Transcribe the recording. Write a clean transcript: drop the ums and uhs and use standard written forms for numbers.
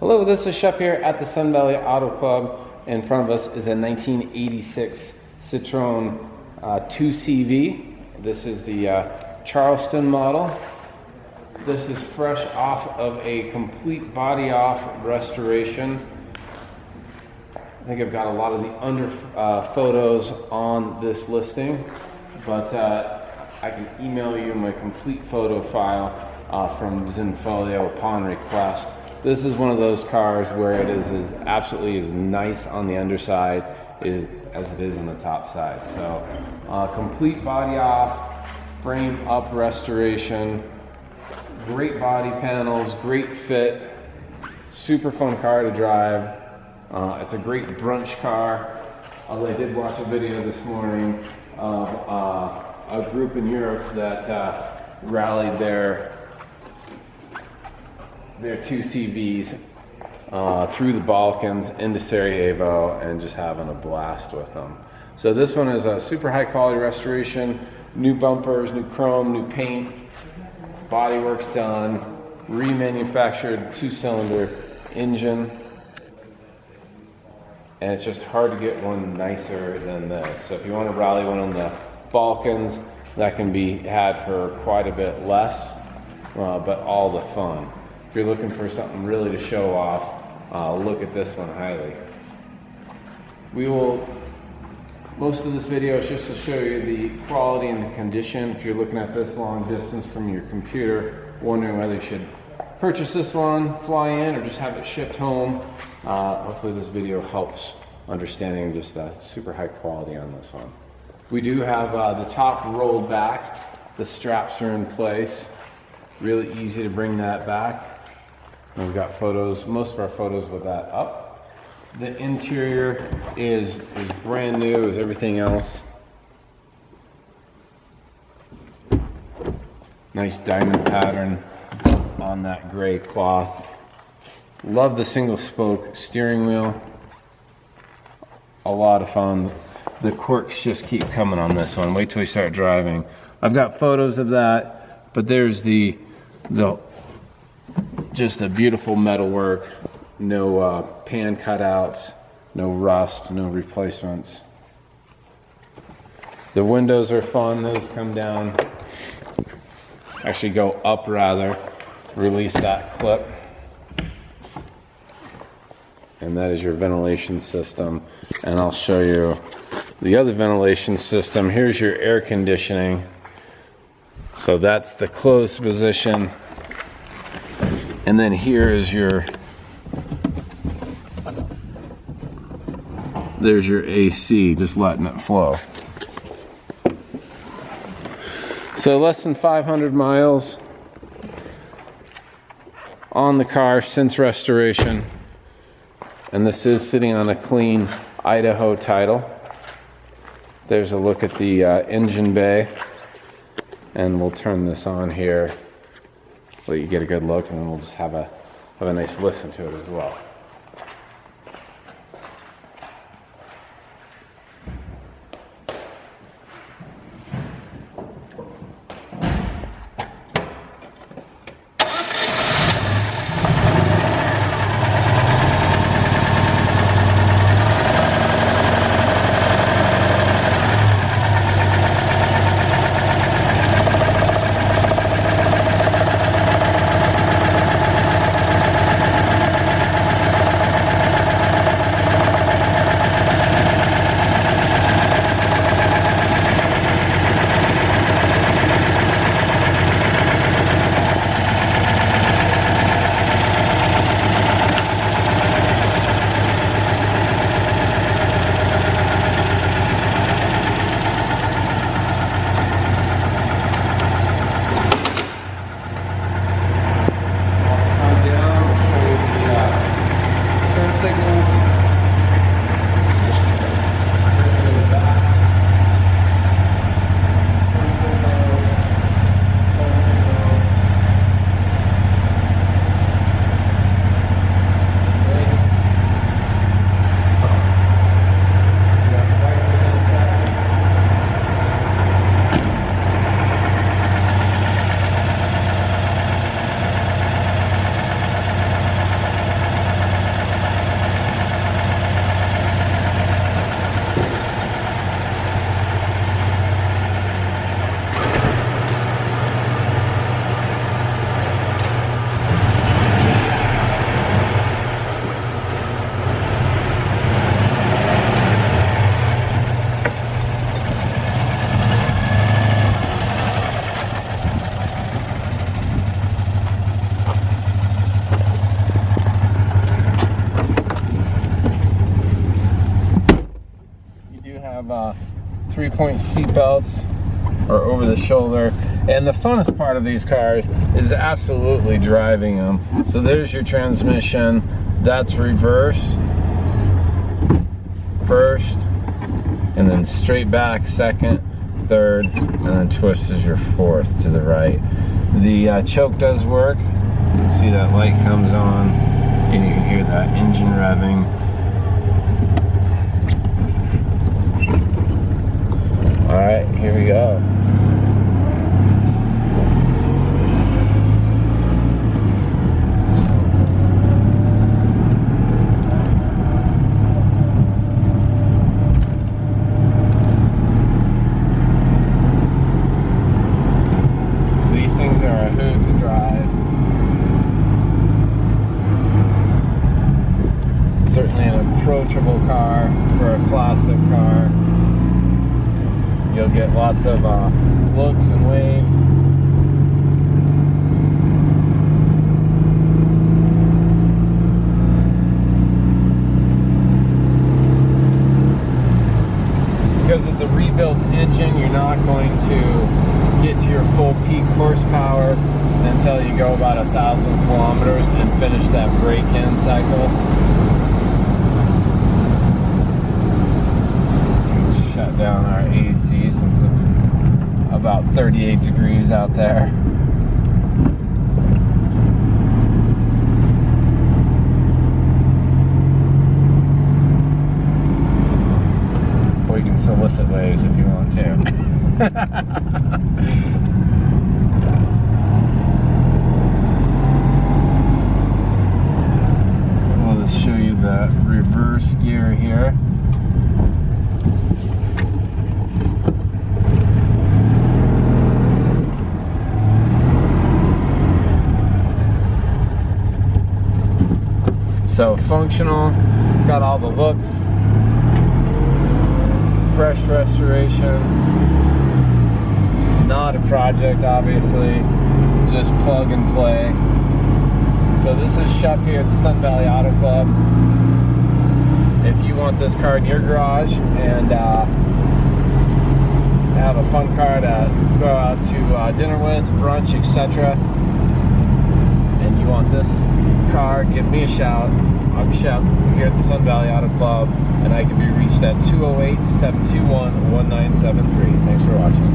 Hello, this is Shep here at the Sun Valley Auto Club. In front of us is a 1986 Citroën 2CV. This is the Charleston model. This is fresh off of a complete body off restoration. I think I've got a lot of the under photos on this listing, but I can email you my complete photo file from Zenfolio upon request. This is one of those cars where it is absolutely as nice on the underside as it is on the top side. So complete body off, frame up restoration, great body panels, great fit, super fun car to drive. It's a great brunch car. I did watch a video this morning of a group in Europe that rallied their 2CVs through the Balkans into Sarajevo and just having a blast with them. So this one is a super high quality restoration, new bumpers, new chrome, new paint, bodywork's done, remanufactured 2-cylinder engine, and it's just hard to get one nicer than this. So if you want to rally one on the Balkans, that can be had for quite a bit less, but all the fun. If you're looking for something really to show off, look at this one highly. Most of this video is just to show you the quality and the condition. If you're looking at this long distance from your computer, wondering whether you should purchase this one, fly in, or just have it shipped home, hopefully this video helps understanding just the super high quality on this one. We do have the top rolled back. The straps are in place. Really easy to bring that back. And we've got photos, most of our photos with that up. The interior is brand new as everything else. Nice diamond pattern on that gray cloth. Love the single spoke steering wheel. A lot of fun. The quirks just keep coming on this one. Wait till we start driving. I've got photos of that, but there's the just a beautiful metalwork, no pan cutouts, no rust, no replacements. The windows are fun, those come down, actually go up rather, release that clip. And that is your ventilation system. And I'll show you the other ventilation system. Here's your air conditioning. So that's the closed position. And then here is there's your AC, just letting it flow. So less than 500 miles on the car since restoration. And this is sitting on a clean Idaho title. There's a look at the engine bay. And we'll turn this on here, let you get a good look, and then we'll just have a nice listen to it as well. 3-point seatbelts or over the shoulder. And the funnest part of these cars is absolutely driving them. So there's your transmission. That's reverse, first, and then straight back, second, third, and then twist is your fourth to the right. The choke does work. You can see that light comes on, and you can hear that engine revving. All right, here we go. Certainly an approachable car for a classic car. You'll get lots of looks and waves. Because it's a rebuilt engine, you're not going to get to your full peak horsepower until you go about 1,000 kilometers and finish that break-in cycle. Shut down our AC since it's about 38 degrees out there. Or you can solicit waves if you want to. I'll just show you the reverse gear here. So functional, it's got all the looks, fresh restoration, not a project obviously, just plug and play. So this is Shep here at the Sun Valley Auto Club. If you want this car in your garage and have a fun car to go out to dinner with, brunch, etc., and you want this car, give me a shout. I'm Shep here at the Sun Valley Auto Club, and I can be reached at 208-721-1973. Thanks for watching.